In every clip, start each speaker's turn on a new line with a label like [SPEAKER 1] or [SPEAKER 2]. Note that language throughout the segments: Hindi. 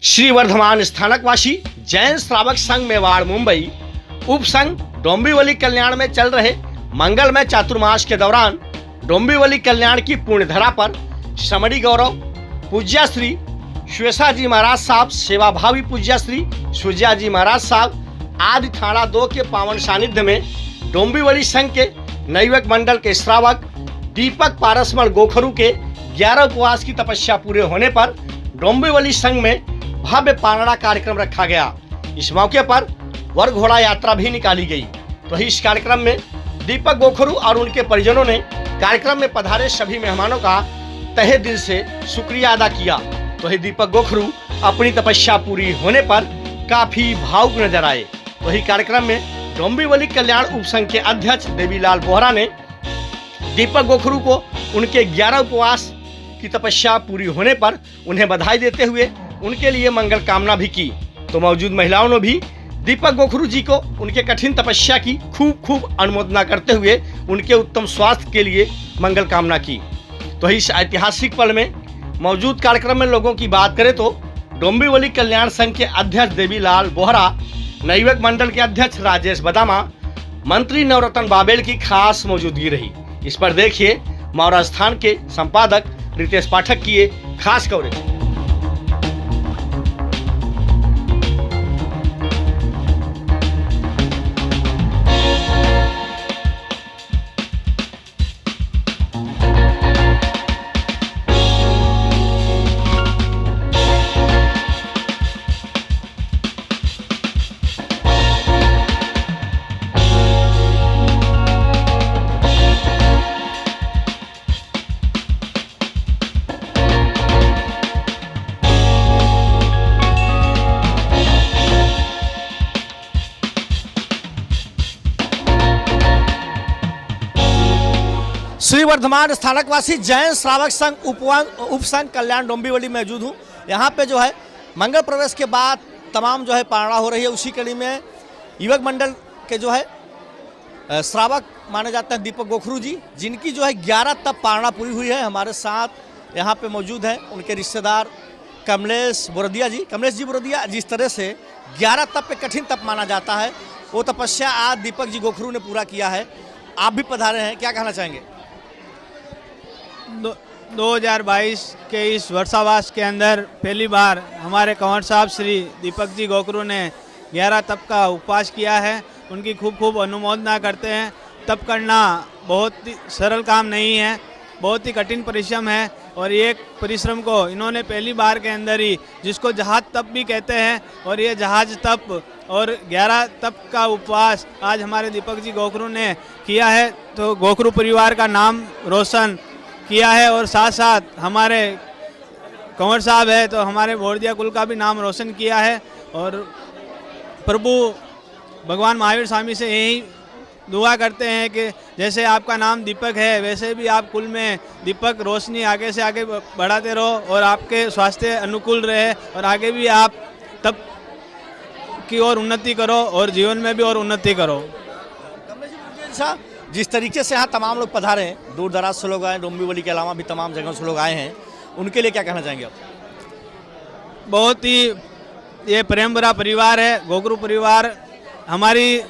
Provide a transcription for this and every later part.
[SPEAKER 1] श्री वर्धमान स्थानकवासी जैन श्रावक संघ मेवाड़ मुंबई उप संघ डोंबिवली कल्याण में चल रहे मंगलमय चातुर्मास के दौरान डोंबिवली कल्याण की पुण्यधरा पर श्रमणी गौरव पूज्याश्री श्वेसा जी महाराज साहब, सेवाभावी पूज्याश्री सुजिया जी महाराज साहब आदि थाना 2 के पावन सानिध्य में डोंबिवली संघ के नवयुवक मंडल के श्रावक दीपक पारसमल गोखरू के 11 उपवास की तपस्या पूरे होने पर डोंबिवली संघ में भव्य पारणा कार्यक्रम रखा गया। इस मौके पर वर घोड़ा यात्रा भी निकाली गई। तो इस कार्यक्रम में दीपक गोखरू और उनके परिजनों ने कार्यक्रम में पधारे सभी मेहमानों का तहे दिल से शुक्रिया अदा किया। तो ही दीपक गोखरू अपनी तपस्या पूरी होने पर काफी भावुक नजर आए। तो ही कार्यक्रम में डोंबिवली कल्याण उपसंघ के अध्यक्ष देवीलाल बोहरा ने दीपक गोखरू को उनके 11 उपवास की तपस्या पूरी होने पर उन्हें बधाई देते हुए उनके लिए मंगल कामना भी की। तो मौजूद महिलाओं ने भी दीपक गोखरू जी को उनके कठिन तपस्या की खूब अनुमोदना करते हुए उनके उत्तम स्वास्थ्य के लिए मंगल कामना की। तो इस ऐतिहासिक पल में मौजूद कार्यक्रम में लोगों की बात करें तो डोंबिवली कल्याण संघ के अध्यक्ष देवीलाल बोहरा, नवयुवक मंडल के अध्यक्ष राजेश बदामा, मंत्री नवरत्न बाबेल की खास मौजूदगी रही। इस पर देखिए मौरा स्थान के संपादक रितेश पाठक की ये खास कवरेज। श्री वर्धमान स्थानकवासी जैन श्रावक संघ उप संघ कल्याण डोंबिवली मौजूद हूँ। यहाँ पे जो है मंगल प्रवेश के बाद तमाम जो है पारणा हो रही है। उसी कड़ी में युवक मंडल के जो है श्रावक माने जाते हैं दीपक गोखरू जी, जिनकी जो है 11 तप पारणा पूरी हुई है। हमारे साथ यहाँ पे मौजूद हैं उनके रिश्तेदार कमलेश जी बोरदिया। जिस तरह से 11 तप पे कठिन तप माना जाता है, वो तपस्या आज दीपक जी गोखरू ने पूरा किया है। आप भी पधारे हैं, क्या कहना चाहेंगे?
[SPEAKER 2] 2022 के इस वर्षावास के अंदर पहली बार हमारे कंवर साहब श्री दीपक जी गोखरू ने 11 तप का उपवास किया है। उनकी खूब अनुमोदना करते हैं। तप करना बहुत ही सरल काम नहीं है, बहुत ही कठिन परिश्रम है। और ये परिश्रम को इन्होंने पहली बार के अंदर ही, जिसको जहाज तप भी कहते हैं, और ये जहाज तप और 11 तप का उपवास आज हमारे दीपक जी गोखरू ने किया है। तो गोखरू परिवार का नाम रोशन किया है और साथ साथ हमारे कंवर साहब है तो हमारे बोरदिया कुल का भी नाम रोशन किया है। और प्रभु भगवान महावीर स्वामी से यही दुआ करते हैं कि जैसे आपका नाम दीपक है, वैसे भी आप कुल में दीपक रोशनी आगे से आगे बढ़ाते रहो और आपके स्वास्थ्य अनुकूल रहे और आगे भी आप तब की ओर उन्नति करो और जीवन में भी और उन्नति करो।
[SPEAKER 1] जिस तरीके से यहाँ तमाम लोग पधारे हैं, दूर दराज से लोग आए, डोंबिवली के अलावा भी तमाम जगहों से लोग आए हैं, उनके लिए क्या कहना चाहेंगे आप?
[SPEAKER 2] बहुत ही ये प्रेम भरा परिवार है गोखरू परिवार। हमारी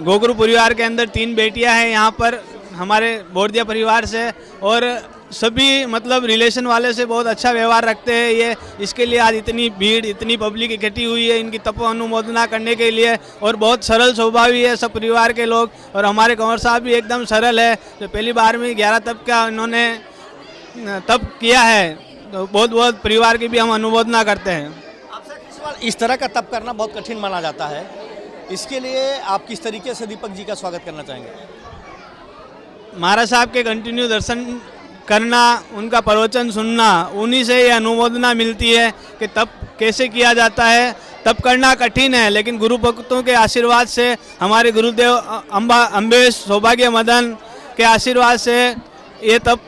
[SPEAKER 2] गोखरू परिवार के अंदर 3 बेटियां हैं यहाँ पर हमारे बोरदिया परिवार से, और सभी मतलब रिलेशन वाले से बहुत अच्छा व्यवहार रखते हैं ये। इसके लिए आज इतनी भीड़, इतनी पब्लिक इकट्ठी हुई है इनकी तप अनुमोदना करने के लिए। और बहुत सरल स्वभाव है सब परिवार के लोग, और हमारे कंवर साहब भी एकदम सरल है। तो पहली बार में 11 तप का इन्होंने तप किया है, तो बहुत परिवार की भी हम अनुमोदना करते हैं।
[SPEAKER 1] आपसे सवाल, इस तरह का तप करना बहुत कठिन माना जाता है, इसके लिए आप किस तरीके से दीपक जी का स्वागत करना चाहेंगे?
[SPEAKER 2] महाराज साहब के कंटिन्यू दर्शन करना, उनका प्रवचन सुनना, उन्हीं से ये अनुमोदना मिलती है कि तप कैसे किया जाता है। तप करना कठिन है, लेकिन गुरु भक्तों के आशीर्वाद से, हमारे गुरुदेव अम्बेश सौभाग्य मदन के आशीर्वाद से ये तप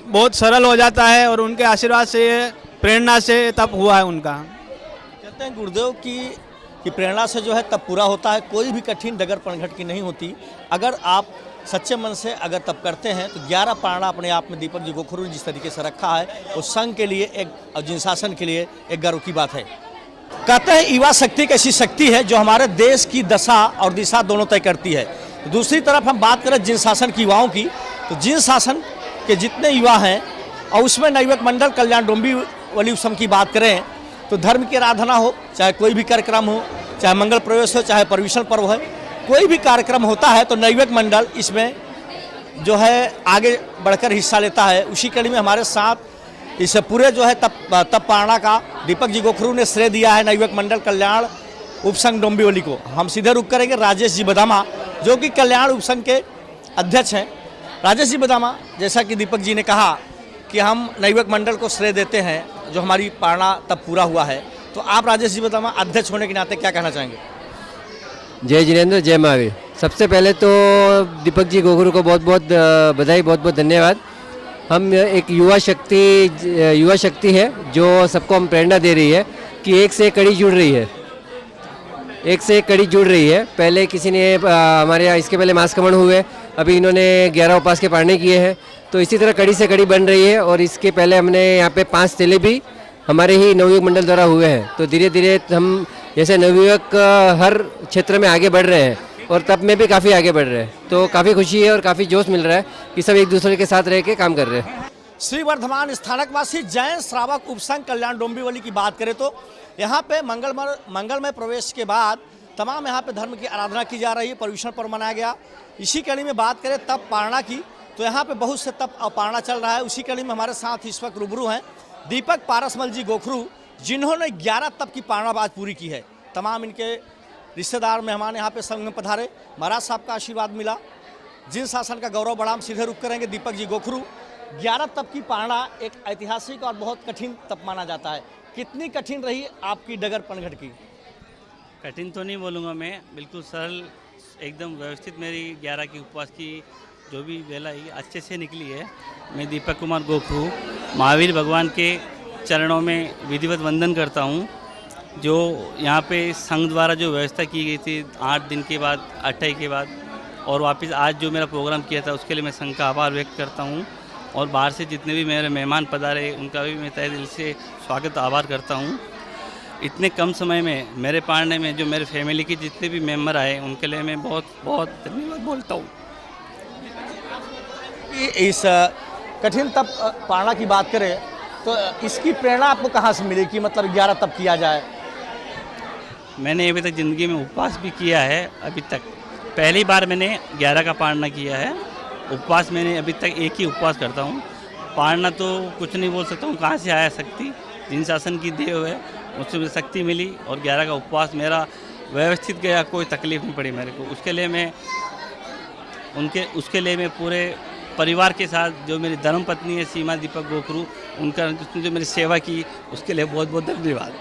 [SPEAKER 2] बहुत सरल हो जाता है और उनके आशीर्वाद से, ये प्रेरणा से तप हुआ है उनका।
[SPEAKER 1] कहते हैं गुरुदेव की प्रेरणा से जो है तप पूरा होता है। कोई भी कठिन डगर पनघट की नहीं होती। अगर आप सच्चे मन से अगर तप करते हैं तो 11 पारणा अपने आप में दीपक जी गोखरू ने जिस तरीके से रखा है वो संघ के लिए एक और जिन शासन के लिए एक गर्व की बात है। कहते हैं युवा शक्ति एक ऐसी शक्ति है जो हमारे देश की दशा और दिशा दोनों तय करती है। दूसरी तरफ हम बात करें जिन शासन की युवाओं की, तो जिन शासन के जितने युवा हैं और उसमें नवयुवक मंडल कल्याण डोंबिवली उपसंघ की बात करें तो धर्म की आराधना हो, चाहे कोई भी कार्यक्रम हो, चाहे मंगल प्रवेश हो, चाहे पर्युषण पर्व है, कोई भी कार्यक्रम होता है तो नवयुवक मंडल इसमें जो है आगे बढ़कर हिस्सा लेता है। उसी कड़ी में हमारे साथ इस पूरे जो है तप पारणा का दीपक जी गोखरू ने श्रेय दिया है नवयुवक मंडल कल्याण उपसंघ डोंबिवली को। हम सीधे रुक करेंगे राजेश जी बदामा जो कि कल्याण उपसंघ के अध्यक्ष हैं। राजेश जी बदामा, जैसा कि दीपक जी ने कहा कि हम नवयुवक मंडल को श्रेय देते हैं जो हमारी पारणा तब पूरा हुआ है, तो आप राजेश जी बदामा अध्यक्ष होने के नाते क्या कहना चाहेंगे?
[SPEAKER 3] जय जिनेंद्र, जय महावीर। सबसे पहले तो दीपक जी गोखरू को बहुत बहुत बधाई, बहुत बहुत धन्यवाद। हम एक युवा शक्ति है जो सबको हम प्रेरणा दे रही है कि एक से एक कड़ी जुड़ रही है, एक से एक कड़ी जुड़ रही है। पहले किसी ने हमारे यहाँ इसके पहले मासकमण हुए, अभी इन्होंने 11 उपास के पारणे किए हैं, तो इसी तरह कड़ी से कड़ी बन रही है। और इसके पहले हमने यहाँ पे 5 तेले भी हमारे ही नवयुवक मंडल द्वारा हुए हैं। तो धीरे धीरे हम जैसे नवयुवक हर क्षेत्र में आगे बढ़ रहे हैं और तब में भी काफ़ी आगे बढ़ रहे हैं, तो काफ़ी खुशी है और काफ़ी जोश मिल रहा है कि सब एक दूसरे के साथ रह के काम कर रहे हैं।
[SPEAKER 1] श्री वर्धमान स्थानकवासी जैन श्रावक उपसंघ कल्याण डोंबिवली की बात करें तो यहाँ पे मंगलमय प्रवेश के बाद तमाम यहाँ पे धर्म की आराधना की जा रही है, पर्युषण पर्व मनाया गया। इसी कड़ी में बात करें तप पारणा की तो यहाँ पे बहुत से तप और पारणा चल रहा है। उसी कड़ी में हमारे साथ इस वक्त रूबरू हैं दीपक पारसमल जी गोखरू, जिन्होंने 11 तप की पारणा आज पूरी की है। तमाम इनके रिश्तेदार मेहमान यहाँ पे संघ में पधारे, महाराज साहब का आशीर्वाद मिला, जिन शासन का गौरव बढ़ा। हम सीधे रुक करेंगे दीपक जी गोखरू। 11 तप की पारणा एक ऐतिहासिक और बहुत कठिन तप माना जाता है। कितनी कठिन रही आपकी डगर पनघट की?
[SPEAKER 4] कठिन तो नहीं बोलूँगा मैं, बिल्कुल सरल, एकदम व्यवस्थित मेरी 11 की उपवास की जो भी वेला है अच्छे से निकली है। मैं दीपक कुमार गोखरू महावीर भगवान के चरणों में विधिवत वंदन करता हूँ। जो यहाँ पे संघ द्वारा जो व्यवस्था की गई थी 8 दिन के बाद, 28 के बाद, और वापस आज जो मेरा प्रोग्राम किया था उसके लिए मैं संघ का आभार व्यक्त करता हूँ। और बाहर से जितने भी मेरे मेहमान पधारे उनका भी मैं तहे दिल से स्वागत आभार करता हूँ। इतने कम समय में मेरे पारणे में जो मेरे फैमिली के जितने भी मेंबर आए उनके लिए मैं बहुत बहुत धन्यवाद बोलता हूँ।
[SPEAKER 1] इस कठिन तप पारणा की बात करें तो इसकी प्रेरणा आपको कहाँ से मिली कि मतलब 11 तप किया जाए?
[SPEAKER 4] मैंने अभी तक ज़िंदगी में उपवास भी किया है, अभी तक पहली बार मैंने 11 का पारणा किया है। उपवास मैंने अभी तक एक ही उपवास करता हूँ। पारणा तो कुछ नहीं बोल सकता हूँ, कहाँ से आया शक्ति, जिन शासन की देव है उससे मुझे शक्ति मिली और 11 का उपवास मेरा व्यवस्थित गया, कोई तकलीफ नहीं पड़ी मेरे को। उसके लिए मैं पूरे परिवार के साथ जो मेरी धर्मपत्नी है सीमा दीपक गोखरू, उनका जो मेरी सेवा की उसके लिए बहुत बहुत धन्यवाद।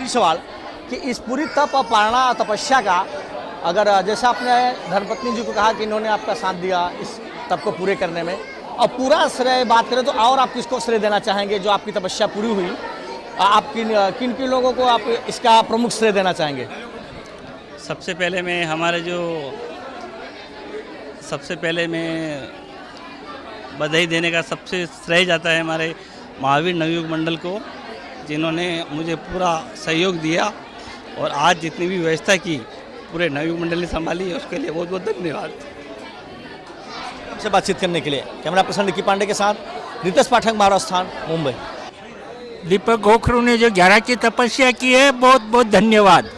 [SPEAKER 1] सवाल कि इस पूरी तप और पारणा तपस्या का अगर जैसा आपने धर्मपत्नी जी को कहा कि इन्होंने आपका साथ दिया इस तप को पूरे करने में, और पूरा श्रेय बात करें तो और आप किसको श्रेय देना चाहेंगे जो आपकी तपस्या पूरी हुई? आप किन किन लोगों को आप इसका प्रमुख श्रेय देना चाहेंगे?
[SPEAKER 4] सबसे पहले मैं बधाई देने का सबसे श्रेय जाता है हमारे महावीर नवयुवक मंडल को, जिन्होंने मुझे पूरा सहयोग दिया और आज जितनी भी व्यवस्था की पूरे नवयुवक मंडल ने संभाली, उसके लिए बहुत बहुत धन्यवाद।
[SPEAKER 1] आपसे बातचीत करने के लिए कैमरा पर्सन निकी पांडे के साथ रितेश पाठक, महाराष्ट्र, मुंबई।
[SPEAKER 5] दीपक गोखरू ने जो 11 की तपस्या की है, बहुत बहुत धन्यवाद।